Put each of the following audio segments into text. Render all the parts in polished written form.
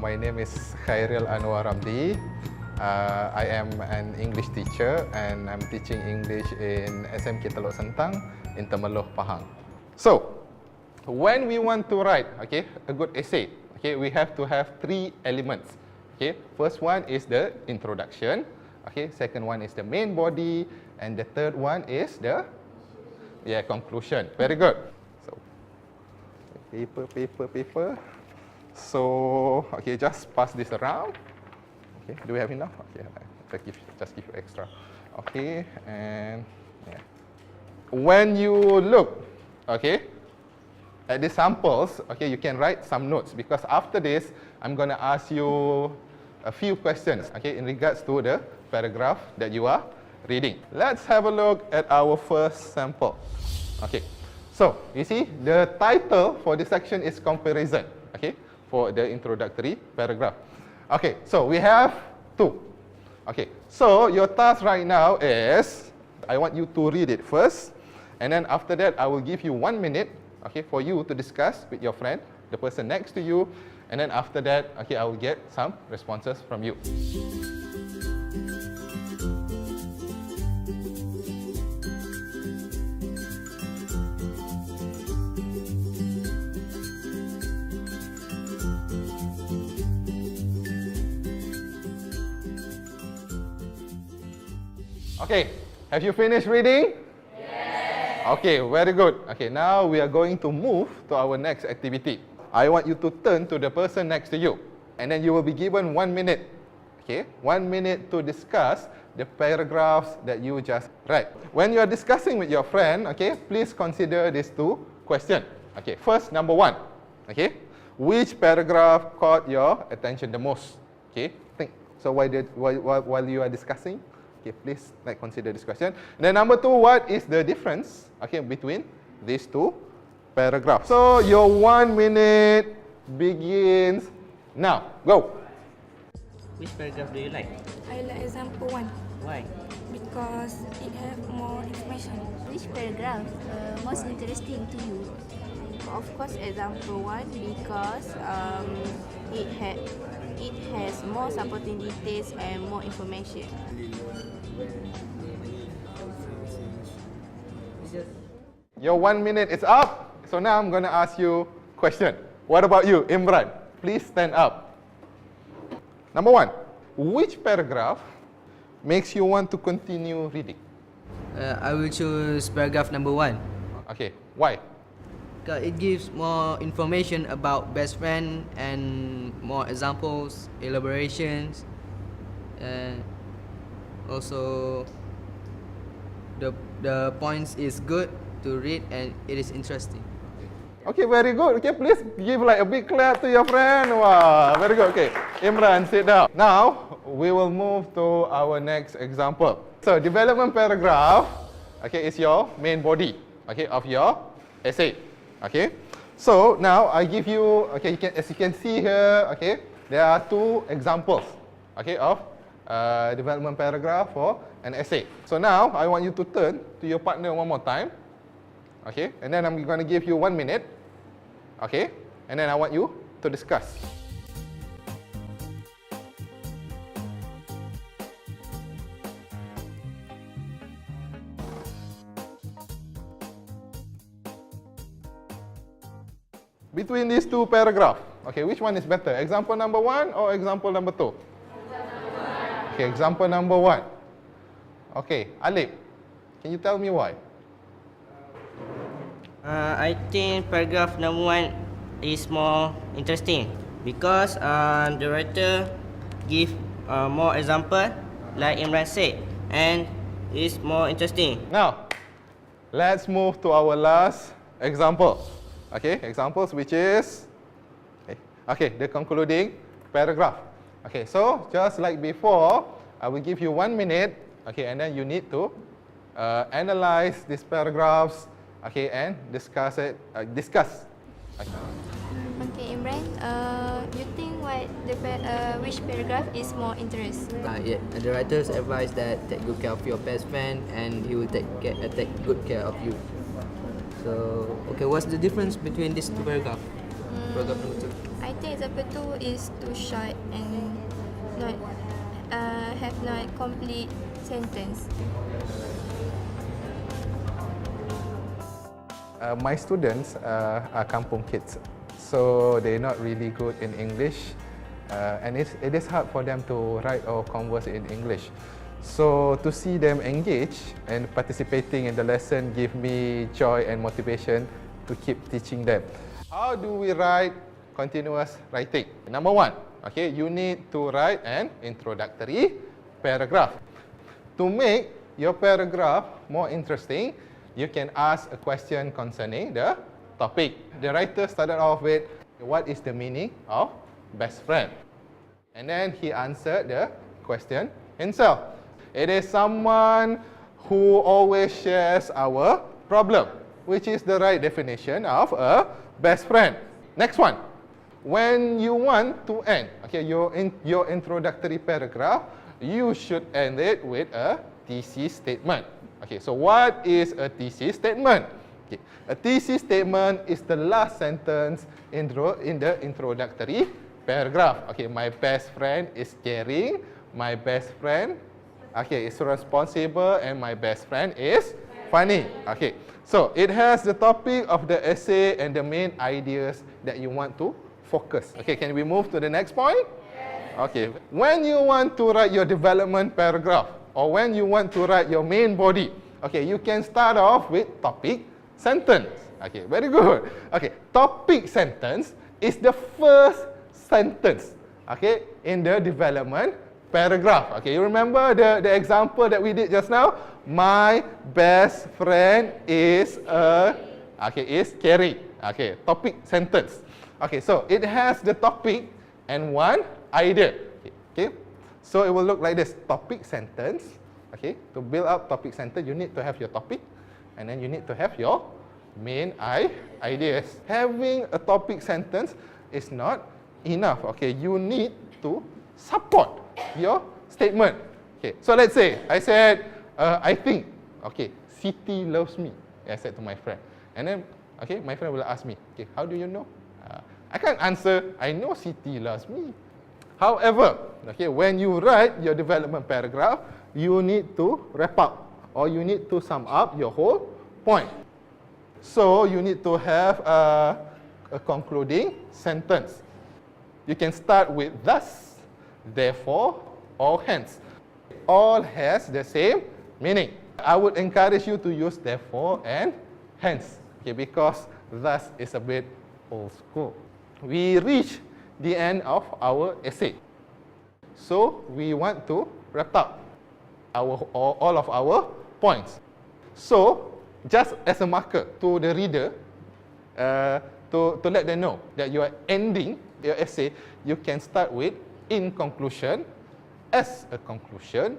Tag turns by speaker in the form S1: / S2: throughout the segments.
S1: My name is Khairil Anwar Ramdi. I am an English teacher and I'm teaching English in SMK Teluk Sentang in Temeloh, Pahang. So, when we want to write, a good essay, we have to have three elements. First one is the introduction. Second one is the main body, and the third one is the conclusion. Very good. So, paper. So, just pass this around. Do we have enough? Just give you extra. And when you look, at the samples, you can write some notes, because after this, I'm going to ask you a few questions, in regards to the paragraph that you are reading. Let's have a look at our first sample. So you see the title for this section is comparison, for the introductory paragraph. So we have two. So your task right now is, I want you to read it first, and then after that I will give you 1 minute, for you to discuss with your friend, the person next to you, and then after that, I will get some responses from you. Have you finished reading? Yes. Very good. Now we are going to move to our next activity. I want you to turn to the person next to you, and then you will be given 1 minute. 1 minute to discuss the paragraphs that you just read. When you are discussing with your friend, please consider these two questions. First, number one. Which paragraph caught your attention the most? Think. So while you are discussing, please consider this question. And then number two, what is the difference between these two paragraphs? So your 1 minute begins now. Go.
S2: Which paragraph do you like?
S3: I like example 1
S2: Why?
S3: because it have more information.
S4: Which paragraph most interesting to you? Of course, example 1 because it has more supporting details and more information.
S1: Your 1 minute is up. So now I'm going to ask you a question. What about you, Imran? Please stand up. Number 1, which paragraph makes you want to continue reading?
S5: I will choose paragraph number 1.
S1: Why?
S5: Because it gives more information about best friend and more examples, elaborations, and also the points is good to read and it is interesting.
S1: Very good. Please give a big clap to your friend. Wow, very good. Imran, sit down. Now, we will move to our next example. So, development paragraph, is your main body, of your essay. So, now I give you, as you can see here, there are two examples, of development paragraph for an essay. So now, I want you to turn to your partner one more time. And then I'm going to give you 1 minute. And then I want you to discuss. Between these two paragraphs, which one is better? Example number 1 or example number 2? Example number 1. Alip, can you tell me why?
S2: I think paragraph number 1 is more interesting because the writer give more example, like Imran said, and it's more interesting.
S1: Now, let's move to our last example. Examples which is the concluding paragraph. So just like before, I will give you 1 minute. And then you need to analyze these paragraphs. And discuss it.
S4: Imran, you think which paragraph is more interesting?
S5: The writers advise that take good care of your best friend and he will take good care of you. So, what's the difference between these two paragraphs? Paragraph number 2.
S3: I think example 2 is too short and not have not complete sentence.
S1: My students are kampung kids, so they're not really good in English, and it is hard for them to write or converse in English. So to see them engage and participating in the lesson give me joy and motivation to keep teaching them. How do we write continuous writing? Number one, okay, you need to write an introductory paragraph. To make your paragraph more interesting, you can ask a question concerning the topic. The writer started off with, what is the meaning of best friend? And then he answered the question himself. It is someone who always shares our problem, which is the right definition of a best friend. Next one. When you want to end, okay, your introductory paragraph, you should end it with a thesis statement. Okay, so what is a thesis statement? Okay, a thesis statement is the last sentence in the introductory paragraph. Okay, my best friend is caring, my best friend, okay, is responsible, and my best friend is funny. Okay, so it has the topic of the essay and the main ideas that you want to focus. Okay, can we move to the next point? Yes. Okay, when you want to write your development paragraph, or when you want to write your main body, okay, you can start off with topic sentence. Okay, very good. Okay, topic sentence is the first sentence, okay, in the development paragraph. Okay, you remember the example that we did just now? My best friend is Carrie. Okay, topic sentence. Okay, so it has the topic and one idea. Okay, so it will look like this: topic sentence. Okay, to build up topic sentence, you need to have your topic, and then you need to have your main ideas. Having a topic sentence is not enough. Okay, you need to support your statement. Okay, so let's say I said, I think, okay, Siti loves me. I said to my friend, and then, okay, my friend will ask me, okay, how do you know? I can't answer, I know Siti loves me. However, okay, when you write your development paragraph, you need to wrap up, or you need to sum up your whole point. So you need to have a concluding sentence. You can start with thus, therefore, or hence. All has the same meaning. I would encourage you to use therefore and hence, okay, because thus is a bit old school. We reach the end of our essay. So we want to wrap up all of our points. So just as a marker to the reader, to let them know that you are ending your essay, you can start with in conclusion, as a conclusion,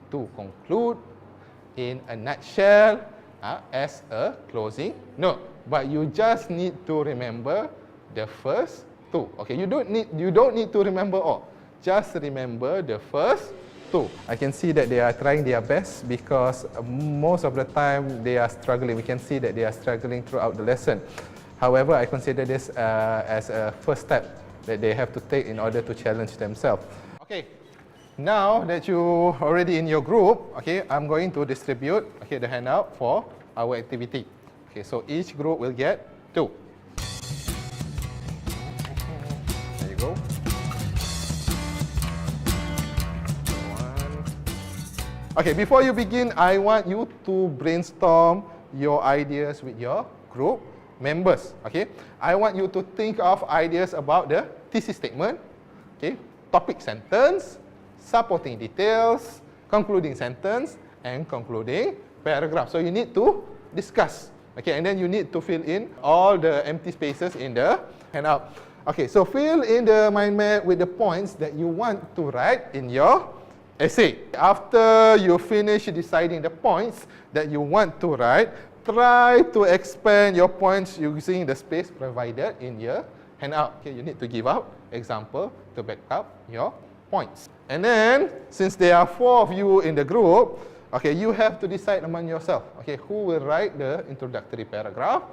S1: to conclude, in a nutshell, as a closing note. But you just need to remember the first two. Okay, you don't need to remember all. Just remember the first two. I can see that they are trying their best because most of the time they are struggling. We can see that they are struggling throughout the lesson. However, I consider this as a first step that they have to take in order to challenge themselves. Okay, now that you already in your group, okay, I'm going to distribute, okay, the handout for our activity. Okay, so each group will get 2. There you go. 1. Okay, before you begin, I want you to brainstorm your ideas with your group members. Okay, I want you to think of ideas about the thesis statement, okay, topic sentence, supporting details, concluding sentence, and concluding paragraph. So you need to discuss, okay, and then you need to fill in all the empty spaces in the handout. Okay, so fill in the mind map with the points that you want to write in your essay. After you finish deciding the points that you want to write, try to expand your points using the space provided in your handout. Okay, you need to give out example to back up your points. And then, since there are 4 of you in the group, okay, you have to decide among yourself. Okay, who will write the introductory paragraph,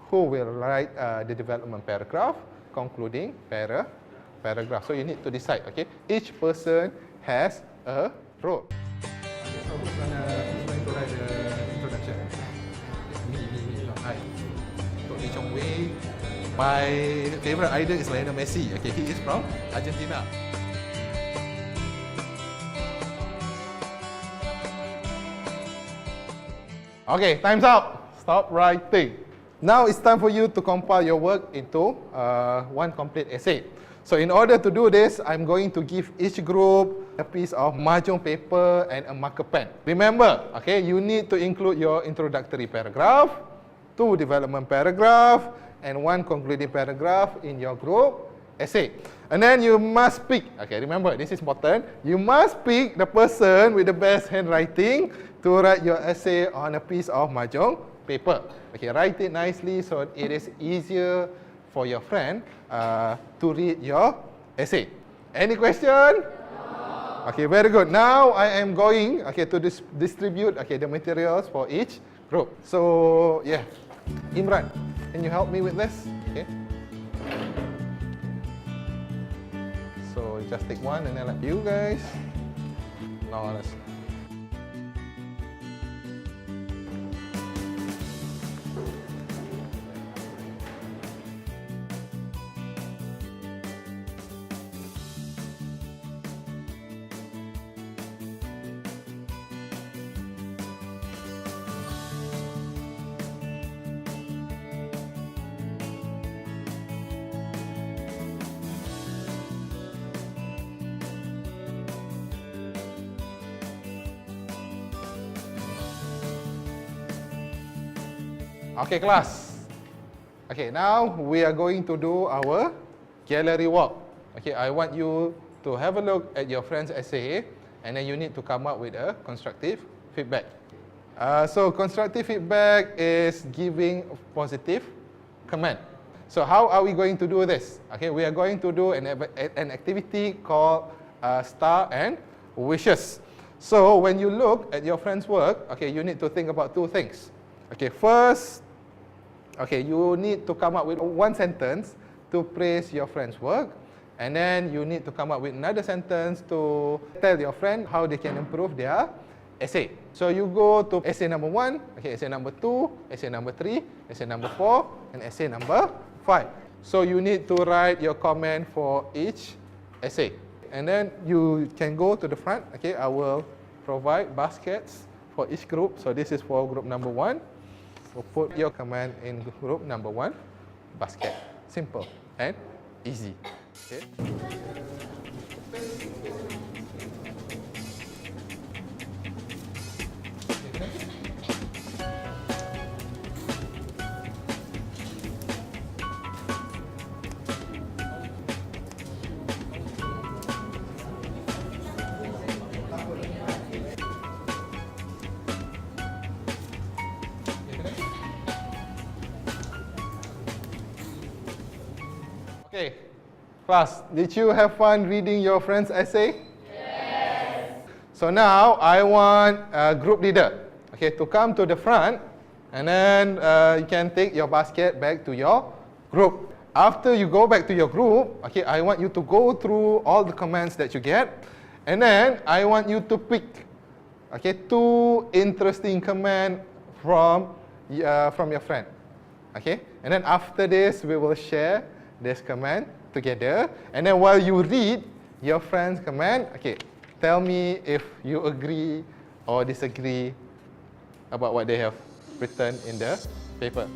S1: who will write the development paragraph, concluding paragraph. So you need to decide, okay? Each person has a role. Okay, so who's going to write the introduction? Me, not I. So Lee Chong Wei. My favorite idol is Lionel Messi. Okay, he is from Argentina. Okay, time's up. Stop writing. Now it's time for you to compile your work into one complete essay. So in order to do this, I'm going to give each group a piece of mahjong paper and a marker pen. Remember, okay, you need to include your introductory paragraph, 2 development paragraph, and 1 concluding paragraph in your group essay. And then you must pick, okay, remember, this is important, you must pick the person with the best handwriting to write your essay on a piece of mahjong paper. Okay, write it nicely so it is easier for your friend to read your essay. Any question? No. Okay, very good. Now I am going to distribute the materials for each group. So yeah, Imran, can you help me with this? Okay. So just take one and then let you guys. Now let's. Okay, class. Okay, now we are going to do our gallery walk. Okay, I want you to have a look at your friend's essay and then you need to come up with a constructive feedback. So constructive feedback is giving positive comment. So how are we going to do this? Okay, we are going to do an activity called Star and Wishes. So when you look at your friend's work, okay, you need to think about 2 things. Okay, first, okay, you need to come up with 1 sentence to praise your friend's work, and then you need to come up with another sentence to tell your friend how they can improve their essay. So you go to essay number 1, okay, essay number 2, essay number 3, essay number 4, and essay number 5. So you need to write your comment for each essay. And then you can go to the front, okay, I will provide baskets for each group. So this is for group number 1. So put your comment in group number 1 basket. Simple and easy. Okay. Okay, class, did you have fun reading your friend's essay? Yes. So now I want a group leader, okay, to come to the front, and then you can take your basket back to your group. After you go back to your group, okay, I want you to go through all the comments that you get, and then I want you to pick, okay, 2 interesting comments from your friend, okay, and then after this we will share this comment together, and then while you read your friend's comment, okay, tell me if you agree or disagree about what they have written in the paper.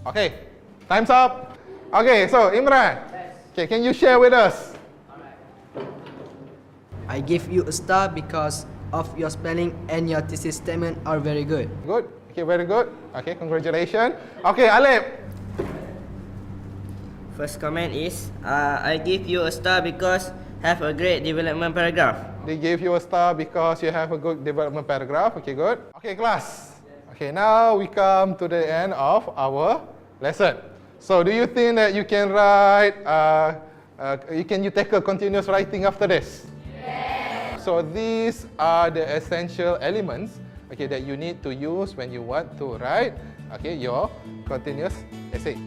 S1: Okay, time's up. Okay, so Imran, okay, can you share with us?
S5: I give you a star because of your spelling and your thesis statement are very good.
S1: Good. Okay, very good. Okay, congratulations. Okay, Alip.
S2: First comment is, I give you a star because have a great development paragraph.
S1: They gave you a star because you have a good development paragraph. Okay, good. Okay, class. Okay, now we come to the end of our lesson. So do you think that you can write Can you tackle continuous writing after this? Yes. So these are the essential elements, okay, that you need to use when you want to write, okay, your continuous essay.